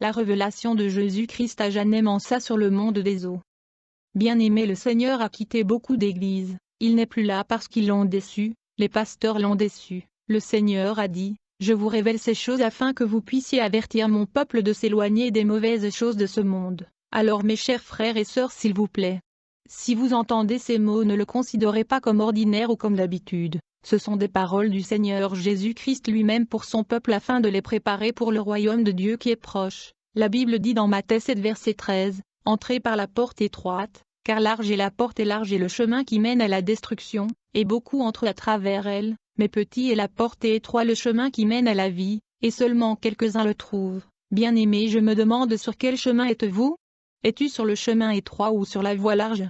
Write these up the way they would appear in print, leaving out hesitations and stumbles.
la révélation de Jésus-Christ a jamais mensa sur le monde des eaux. Bien-aimé, le Seigneur a quitté beaucoup d'églises, il n'est plus là parce qu'ils l'ont déçu, les pasteurs l'ont déçu. Le Seigneur a dit, je vous révèle ces choses afin que vous puissiez avertir mon peuple de s'éloigner des mauvaises choses de ce monde. Alors mes chers frères et sœurs, s'il vous plaît, si vous entendez ces mots, ne le considérez pas comme ordinaire ou comme d'habitude. Ce sont des paroles du Seigneur Jésus-Christ lui-même pour son peuple afin de les préparer pour le royaume de Dieu qui est proche. La Bible dit dans Matthieu 7 verset 13, « Entrez par la porte étroite, car large est la porte et large est le chemin qui mène à la destruction, et beaucoup entrent à travers elle, mais petit est la porte et étroit le chemin qui mène à la vie, et seulement quelques-uns le trouvent. » Bien-aimé, je me demande sur quel chemin êtes-vous? Es-tu sur le chemin étroit ou sur la voie large?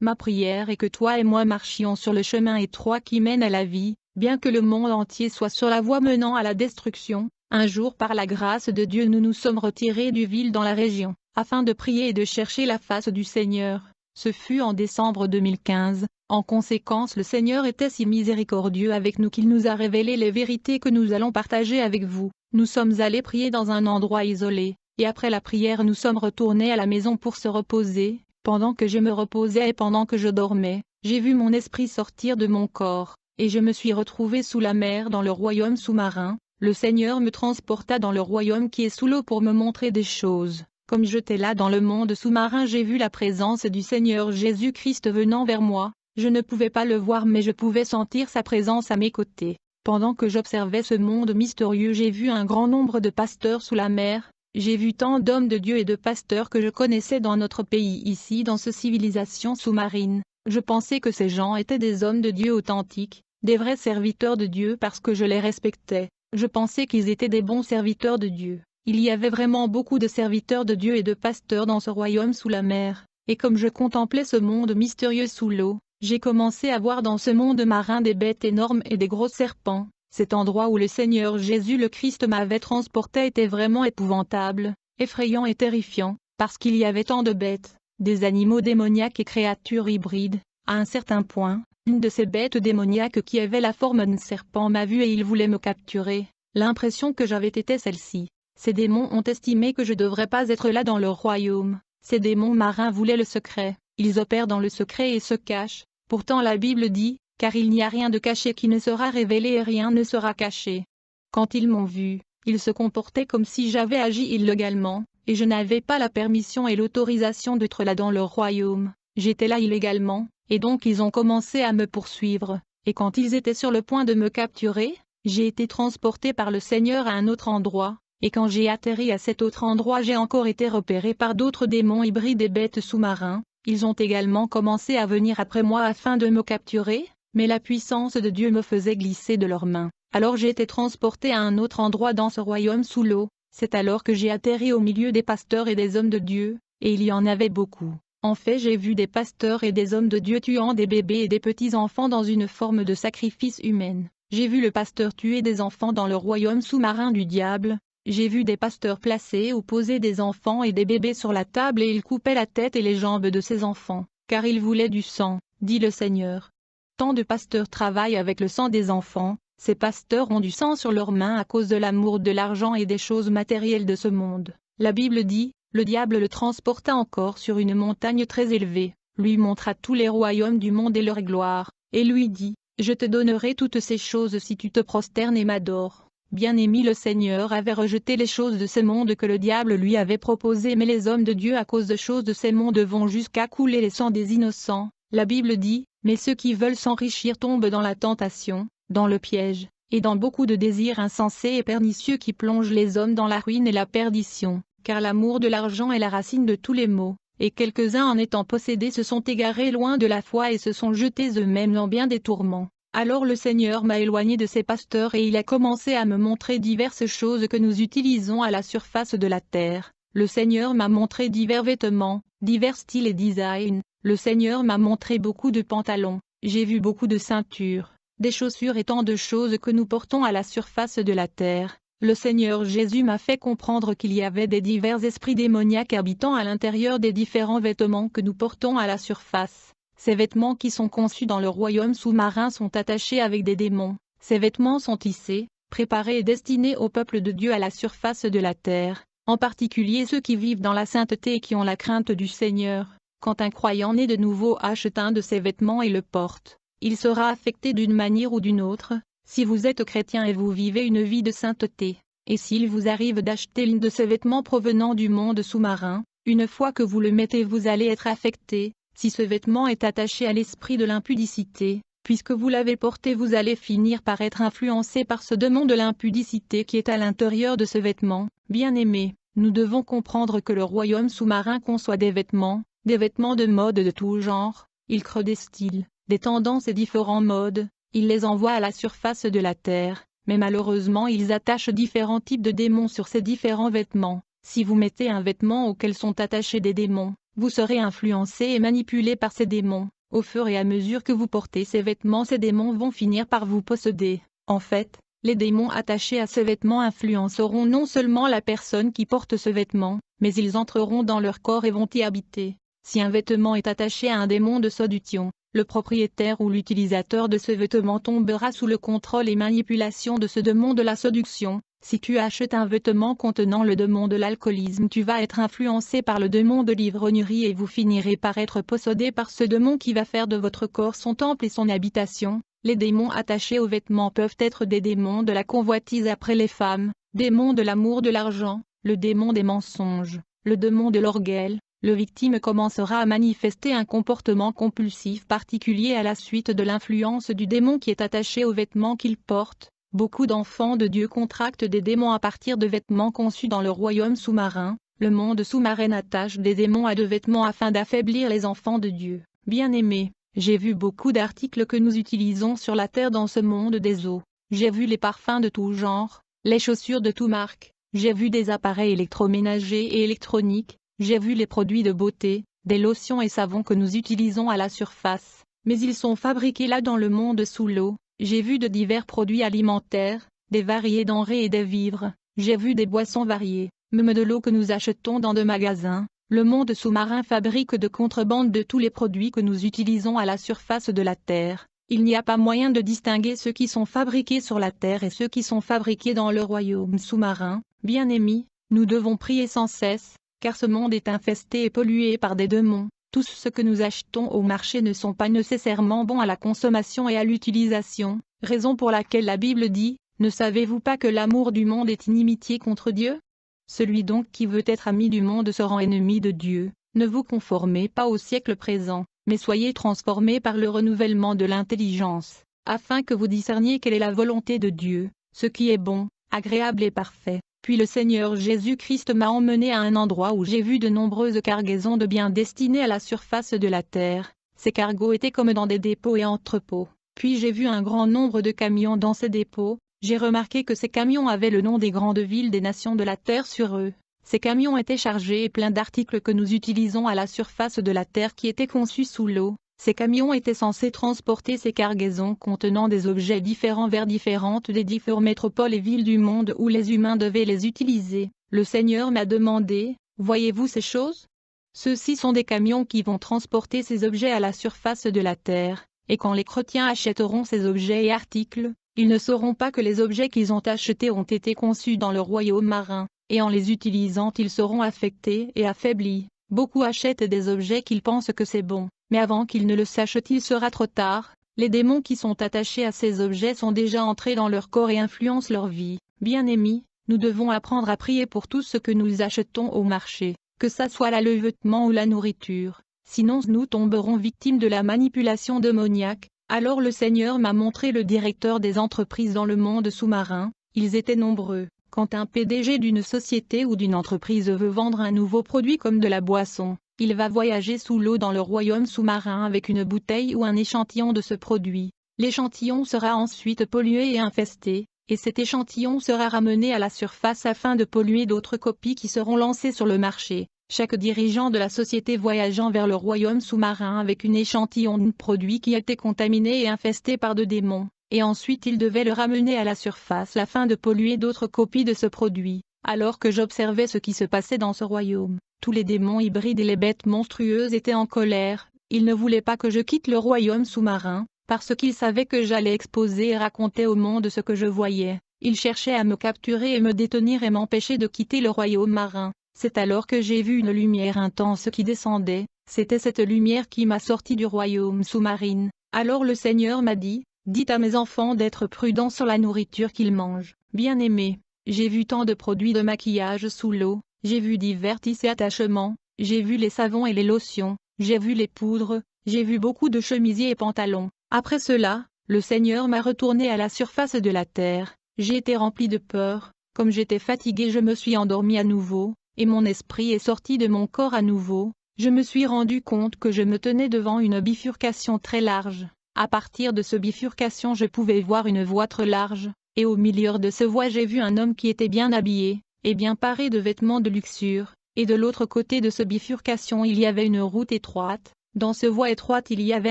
Ma prière est que toi et moi marchions sur le chemin étroit qui mène à la vie, bien que le monde entier soit sur la voie menant à la destruction. Un jour, par la grâce de Dieu, nous nous sommes retirés du ville dans la région, afin de prier et de chercher la face du Seigneur. Ce fut en décembre 2015. En conséquence, le Seigneur était si miséricordieux avec nous qu'il nous a révélé les vérités que nous allons partager avec vous. Nous sommes allés prier dans un endroit isolé, et après la prière nous sommes retournés à la maison pour se reposer. Pendant que je me reposais et pendant que je dormais, j'ai vu mon esprit sortir de mon corps, et je me suis retrouvé sous la mer dans le royaume sous-marin. Le Seigneur me transporta dans le royaume qui est sous l'eau pour me montrer des choses. Comme j'étais là dans le monde sous-marin, j'ai vu la présence du Seigneur Jésus-Christ venant vers moi. Je ne pouvais pas le voir mais je pouvais sentir sa présence à mes côtés. Pendant que j'observais ce monde mystérieux, j'ai vu un grand nombre de pasteurs sous la mer. J'ai vu tant d'hommes de Dieu et de pasteurs que je connaissais dans notre pays ici dans cette civilisation sous-marine. Je pensais que ces gens étaient des hommes de Dieu authentiques, des vrais serviteurs de Dieu parce que je les respectais. Je pensais qu'ils étaient des bons serviteurs de Dieu. Il y avait vraiment beaucoup de serviteurs de Dieu et de pasteurs dans ce royaume sous la mer. Et comme je contemplais ce monde mystérieux sous l'eau, j'ai commencé à voir dans ce monde marin des bêtes énormes et des gros serpents. Cet endroit où le Seigneur Jésus le Christ m'avait transporté était vraiment épouvantable, effrayant et terrifiant, parce qu'il y avait tant de bêtes, des animaux démoniaques et créatures hybrides. À un certain point, une de ces bêtes démoniaques qui avait la forme d'un serpent m'a vu et il voulait me capturer. L'impression que j'avais était celle-ci. Ces démons ont estimé que je ne devrais pas être là dans leur royaume. Ces démons marins voulaient le secret. Ils opèrent dans le secret et se cachent. Pourtant la Bible dit, car il n'y a rien de caché qui ne sera révélé et rien ne sera caché. Quand ils m'ont vu, ils se comportaient comme si j'avais agi illégalement, et je n'avais pas la permission et l'autorisation d'être là dans leur royaume. J'étais là illégalement, et donc ils ont commencé à me poursuivre, et quand ils étaient sur le point de me capturer, j'ai été transporté par le Seigneur à un autre endroit, et quand j'ai atterri à cet autre endroit j'ai encore été repéré par d'autres démons hybrides et bêtes sous-marins. Ils ont également commencé à venir après moi afin de me capturer. Mais la puissance de Dieu me faisait glisser de leurs mains. Alors j'ai été transporté à un autre endroit dans ce royaume sous l'eau. C'est alors que j'ai atterri au milieu des pasteurs et des hommes de Dieu, et il y en avait beaucoup. En fait, j'ai vu des pasteurs et des hommes de Dieu tuant des bébés et des petits-enfants dans une forme de sacrifice humaine. J'ai vu le pasteur tuer des enfants dans le royaume sous-marin du diable. J'ai vu des pasteurs placer ou poser des enfants et des bébés sur la table et ils coupaient la tête et les jambes de ces enfants, car ils voulaient du sang, dit le Seigneur. Tant de pasteurs travaillent avec le sang des enfants, ces pasteurs ont du sang sur leurs mains à cause de l'amour de l'argent et des choses matérielles de ce monde. La Bible dit, le diable le transporta encore sur une montagne très élevée, lui montra tous les royaumes du monde et leur gloire, et lui dit, je te donnerai toutes ces choses si tu te prosternes et m'adores. Bien-aimé, le Seigneur avait rejeté les choses de ce monde que le diable lui avait proposées, mais les hommes de Dieu à cause de choses de ces mondes vont jusqu'à couler les sangs des innocents. La Bible dit, mais ceux qui veulent s'enrichir tombent dans la tentation, dans le piège, et dans beaucoup de désirs insensés et pernicieux qui plongent les hommes dans la ruine et la perdition, car l'amour de l'argent est la racine de tous les maux, et quelques-uns en étant possédés se sont égarés loin de la foi et se sont jetés eux-mêmes dans bien des tourments. Alors le Seigneur m'a éloigné de ces pasteurs et il a commencé à me montrer diverses choses que nous utilisons à la surface de la terre. Le Seigneur m'a montré divers vêtements, divers styles et designs. Le Seigneur m'a montré beaucoup de pantalons, j'ai vu beaucoup de ceintures, des chaussures et tant de choses que nous portons à la surface de la terre. Le Seigneur Jésus m'a fait comprendre qu'il y avait des divers esprits démoniaques habitant à l'intérieur des différents vêtements que nous portons à la surface. Ces vêtements qui sont conçus dans le royaume sous-marin sont attachés avec des démons. Ces vêtements sont tissés, préparés et destinés au peuple de Dieu à la surface de la terre. en particulier ceux qui vivent dans la sainteté et qui ont la crainte du Seigneur. Quand un croyant né de nouveau achète un de ces vêtements et le porte, il sera affecté d'une manière ou d'une autre, si vous êtes chrétien et vous vivez une vie de sainteté. Et s'il vous arrive d'acheter l'un de ces vêtements provenant du monde sous-marin, une fois que vous le mettez vous allez être affecté, si ce vêtement est attaché à l'esprit de l'impudicité, puisque vous l'avez porté vous allez finir par être influencé par ce démon de l'impudicité qui est à l'intérieur de ce vêtement. Bien-aimés, nous devons comprendre que le royaume sous-marin conçoit des vêtements de mode de tout genre, il crée des styles, des tendances et différents modes, il les envoie à la surface de la terre, mais malheureusement ils attachent différents types de démons sur ces différents vêtements. Si vous mettez un vêtement auquel sont attachés des démons, vous serez influencé et manipulé par ces démons. Au fur et à mesure que vous portez ces vêtements, ces démons vont finir par vous posséder. En fait, les démons attachés à ces vêtements influenceront non seulement la personne qui porte ce vêtement, mais ils entreront dans leur corps et vont y habiter. Si un vêtement est attaché à un démon de séduction, le propriétaire ou l'utilisateur de ce vêtement tombera sous le contrôle et manipulation de ce démon de la séduction. Si tu achètes un vêtement contenant le démon de l'alcoolisme, tu vas être influencé par le démon de l'ivrognerie et vous finirez par être possédé par ce démon qui va faire de votre corps son temple et son habitation. Les démons attachés aux vêtements peuvent être des démons de la convoitise après les femmes, démons de l'amour de l'argent, le démon des mensonges, le démon de l'orgueil. Le victime commencera à manifester un comportement compulsif particulier à la suite de l'influence du démon qui est attaché aux vêtements qu'il porte. Beaucoup d'enfants de Dieu contractent des démons à partir de vêtements conçus dans le royaume sous-marin. Le monde sous-marin attache des démons à de vêtements afin d'affaiblir les enfants de Dieu. Bien-aimés, j'ai vu beaucoup d'articles que nous utilisons sur la terre dans ce monde des eaux. J'ai vu les parfums de tout genre, les chaussures de toute marque, j'ai vu des appareils électroménagers et électroniques, j'ai vu les produits de beauté, des lotions et savons que nous utilisons à la surface, mais ils sont fabriqués là dans le monde sous l'eau. J'ai vu de divers produits alimentaires, des variés denrées et des vivres, j'ai vu des boissons variées, même de l'eau que nous achetons dans de magasins. Le monde sous-marin fabrique de contrebande de tous les produits que nous utilisons à la surface de la Terre. Il n'y a pas moyen de distinguer ceux qui sont fabriqués sur la Terre et ceux qui sont fabriqués dans le royaume sous-marin. Bien-aimés, nous devons prier sans cesse, car ce monde est infesté et pollué par des démons. Tout ce que nous achetons au marché ne sont pas nécessairement bons à la consommation et à l'utilisation, raison pour laquelle la Bible dit, « Ne savez-vous pas que l'amour du monde est inimitié contre Dieu ? Celui donc qui veut être ami du monde se rend ennemi de Dieu. Ne vous conformez pas au siècle présent, mais soyez transformés par le renouvellement de l'intelligence, afin que vous discerniez quelle est la volonté de Dieu, ce qui est bon, agréable et parfait. » Puis le Seigneur Jésus-Christ m'a emmené à un endroit où j'ai vu de nombreuses cargaisons de biens destinés à la surface de la terre. Ces cargos étaient comme dans des dépôts et entrepôts. Puis j'ai vu un grand nombre de camions dans ces dépôts. J'ai remarqué que ces camions avaient le nom des grandes villes des nations de la terre sur eux. Ces camions étaient chargés et pleins d'articles que nous utilisons à la surface de la terre qui étaient conçus sous l'eau. Ces camions étaient censés transporter ces cargaisons contenant des objets différents vers différentes des différentes métropoles et villes du monde où les humains devaient les utiliser. Le Seigneur m'a demandé, « Voyez-vous ces choses ? Ceux-ci sont des camions qui vont transporter ces objets à la surface de la terre, et quand les chrétiens achèteront ces objets et articles, ils ne sauront pas que les objets qu'ils ont achetés ont été conçus dans le royaume marin, et en les utilisant ils seront affectés et affaiblis. Beaucoup achètent des objets qu'ils pensent que c'est bon. Mais avant qu'ils ne le sachent il sera trop tard, les démons qui sont attachés à ces objets sont déjà entrés dans leur corps et influencent leur vie. Bien-aimés, nous devons apprendre à prier pour tout ce que nous achetons au marché, que ça soit le vêtement ou la nourriture, sinon nous tomberons victimes de la manipulation démoniaque. Alors le Seigneur m'a montré le directeur des entreprises dans le monde sous-marin, ils étaient nombreux. Quand un PDG d'une société ou d'une entreprise veut vendre un nouveau produit comme de la boisson, il va voyager sous l'eau dans le royaume sous-marin avec une bouteille ou un échantillon de ce produit. L'échantillon sera ensuite pollué et infesté, et cet échantillon sera ramené à la surface afin de polluer d'autres copies qui seront lancées sur le marché. Chaque dirigeant de la société voyageant vers le royaume sous-marin avec un échantillon de produit qui a été contaminé et infesté par de démons, et ensuite il devait le ramener à la surface afin de polluer d'autres copies de ce produit. Alors que j'observais ce qui se passait dans ce royaume, tous les démons hybrides et les bêtes monstrueuses étaient en colère. Ils ne voulaient pas que je quitte le royaume sous-marin, parce qu'ils savaient que j'allais exposer et raconter au monde ce que je voyais. ils cherchaient à me capturer et me détenir et m'empêcher de quitter le royaume marin. C'est alors que j'ai vu une lumière intense qui descendait, c'était cette lumière qui m'a sorti du royaume sous-marine. Alors le Seigneur m'a dit, dites à mes enfants d'être prudents sur la nourriture qu'ils mangent. Bien-aimés, j'ai vu tant de produits de maquillage sous l'eau, j'ai vu divers tissus et attachements, j'ai vu les savons et les lotions, j'ai vu les poudres, j'ai vu beaucoup de chemisiers et pantalons. Après cela, le Seigneur m'a retourné à la surface de la terre, j'ai été rempli de peur, comme j'étais fatigué je me suis endormi à nouveau, et mon esprit est sorti de mon corps à nouveau. Je me suis rendu compte que je me tenais devant une bifurcation très large. À partir de ce bifurcation je pouvais voir une voie très large, et au milieu de ce voie j'ai vu un homme qui était bien habillé, et bien paré de vêtements de luxure, et de l'autre côté de ce bifurcation il y avait une route étroite. Dans ce voie étroite il y avait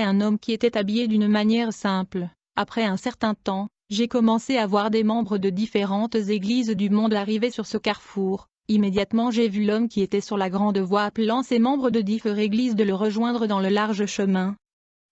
un homme qui était habillé d'une manière simple. Après un certain temps, j'ai commencé à voir des membres de différentes églises du monde arriver sur ce carrefour. Immédiatement j'ai vu l'homme qui était sur la grande voie appelant ses membres de différentes églises de le rejoindre dans le large chemin.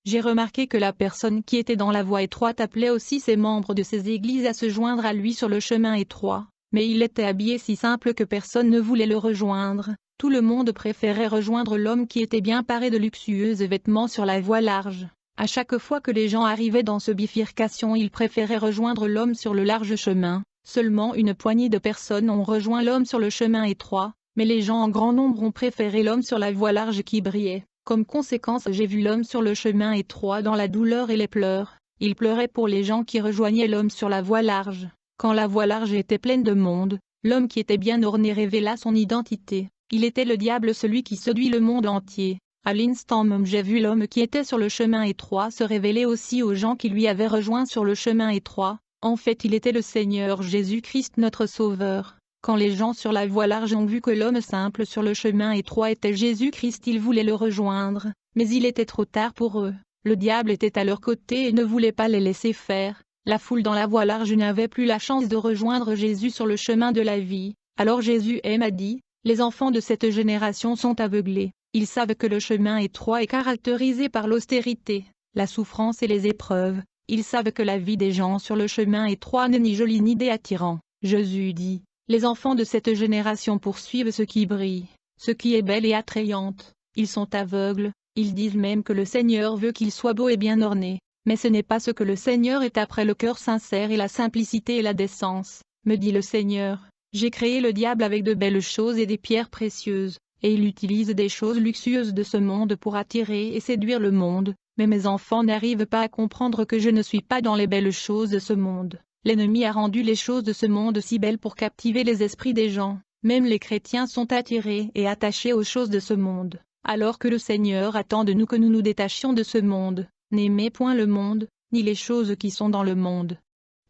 J'ai remarqué que la personne qui était dans la voie étroite appelait aussi ses membres de ces églises à se joindre à lui sur le chemin étroit, mais il était habillé si simple que personne ne voulait le rejoindre. Tout le monde préférait rejoindre l'homme qui était bien paré de luxueux vêtements sur la voie large. À chaque fois que les gens arrivaient dans ce bifurcation ils préféraient rejoindre l'homme sur le large chemin. Seulement une poignée de personnes ont rejoint l'homme sur le chemin étroit, mais les gens en grand nombre ont préféré l'homme sur la voie large qui brillait. Comme conséquence j'ai vu l'homme sur le chemin étroit dans la douleur et les pleurs. Il pleurait pour les gens qui rejoignaient l'homme sur la voie large. Quand la voie large était pleine de monde, l'homme qui était bien orné révéla son identité. Il était le diable, celui qui séduit le monde entier. À l'instant même j'ai vu l'homme qui était sur le chemin étroit se révéler aussi aux gens qui lui avaient rejoint sur le chemin étroit. En fait il était le Seigneur Jésus-Christ notre Sauveur. Quand les gens sur la voie large ont vu que l'homme simple sur le chemin étroit était Jésus-Christ ils voulaient le rejoindre, mais il était trop tard pour eux. Le diable était à leur côté et ne voulait pas les laisser faire. La foule dans la voie large n'avait plus la chance de rejoindre Jésus sur le chemin de la vie. Alors Jésus m'a dit, les enfants de cette génération sont aveuglés. Ils savent que le chemin étroit est caractérisé par l'austérité, la souffrance et les épreuves. Ils savent que la vie des gens sur le chemin étroit n'est ni jolie ni attirant. Jésus dit, les enfants de cette génération poursuivent ce qui brille, ce qui est belle et attrayante. Ils sont aveugles, ils disent même que le Seigneur veut qu'ils soient beaux et bien ornés. Mais ce n'est pas ce que le Seigneur est après le cœur sincère et la simplicité et la décence, me dit le Seigneur. J'ai créé le diable avec de belles choses et des pierres précieuses, et il utilise des choses luxueuses de ce monde pour attirer et séduire le monde. Mais mes enfants n'arrivent pas à comprendre que je ne suis pas dans les belles choses de ce monde. L'ennemi a rendu les choses de ce monde si belles pour captiver les esprits des gens. Même les chrétiens sont attirés et attachés aux choses de ce monde, alors que le Seigneur attend de nous que nous nous détachions de ce monde. N'aimez point le monde, ni les choses qui sont dans le monde.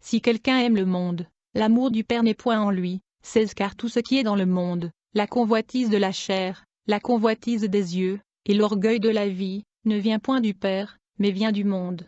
Si quelqu'un aime le monde, l'amour du Père n'est point en lui. 16 Car tout ce qui est dans le monde, la convoitise de la chair, la convoitise des yeux, et l'orgueil de la vie, ne vient point du Père, mais vient du monde.